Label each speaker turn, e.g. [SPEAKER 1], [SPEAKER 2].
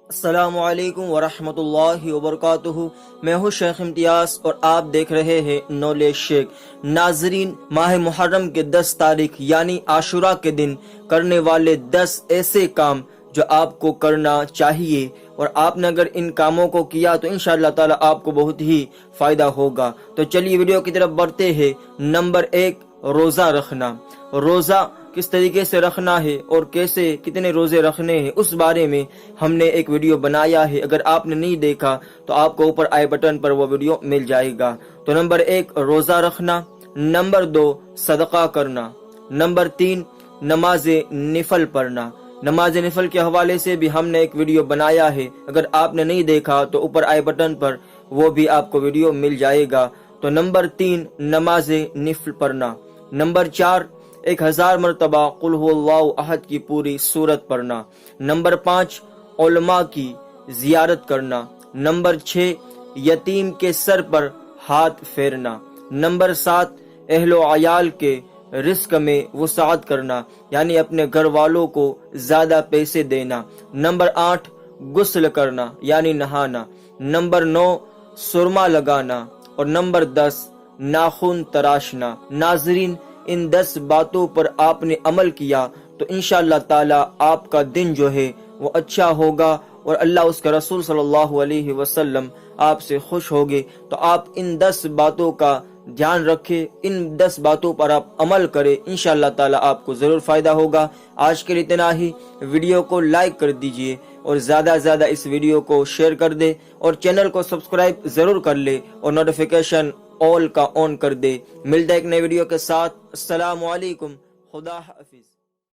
[SPEAKER 1] السلام علیکم ورحمۃ اللہ وبرکاتہ۔ میں ہوں شیخ امتیاز اور آپ دیکھ رہے ہیں نالج شیخ۔ ناظرین، ماہ محرم کے 10 تاریخ یعنی عاشورہ کے دن کرنے والے 10 ایسے کام جو آپ کو کرنا چاہیے، اور آپ نے اگر ان کاموں کو کیا تو انشاءاللہ تعالی آپ کو بہت ہی فائدہ ہوگا۔ تو چلیے ویڈیو کی طرف بڑھتے ہیں۔ نمبر 1، روزہ رکھنا۔ روزہ کس طریقے سے رکھنا ہے اور کیسے کتنے روزے رکھنے ہیں اس بارے میں ہم نے ایک ویڈیو بنایا ہے، اگر آپ نے نہیں دیکھا تو آپ کو اوپر آئی بٹن پر وہ ویڈیو مل جائے گا۔ تو نمبر 1 روزہ رکھنا، نمبر 2 صدقہ کرنا، نمبر 3 نماز نفل پڑھنا۔ نماز نفل کے حوالے سے بھی ہم نے ایک ویڈیو بنایا ہے، اگر آپ نے نہیں دیکھا تو اوپر آئی بٹن پر وہ بھی آپ کو ویڈیو مل جائے گا۔ تو نمبر 3 نماز نفل پڑھنا، نمبر 4 1000 مرتبہ قل هو اللہ احد کی پوری سورت پڑھنا، نمبر 5 علماء کی زیارت کرنا، نمبر 6 یتیم کے سر پر ہاتھ پھیرنا، نمبر 7 اہل و عیال کے رزق میں وسعت کرنا یعنی اپنے گھر والوں کو زیادہ پیسے دینا، نمبر 8 غسل کرنا یعنی نہانا، نمبر 9 سرما لگانا، اور نمبر 10 ناخن تراشنا۔ ناظرین، ان 10 باتوں پر آپ نے عمل کیا تو انشاءاللہ تعالی آپ کا دن جو ہے وہ اچھا ہوگا، اور اللہ اس کے رسول صلی اللہ علیہ وسلم آپ سے خوش ہوگے۔ تو آپ ان 10 باتوں کا دھیان رکھیں، ان 10 باتوں پر آپ عمل کریں، انشاءاللہ تعالی آپ کو ضرور فائدہ ہوگا۔ آج کے لیے اتنا ہی۔ ویڈیو کو لائک کر دیجئے اور زیادہ سے زیادہ اس ویڈیو کو شیئر کر دے، اور چینل کو سبسکرائب ضرور کر لے اور نوٹیفیکیشن آل کا آن کر دے۔ ملتا ہے ایک نئے ویڈیو کے ساتھ۔ السلام علیکم، خدا حافظ۔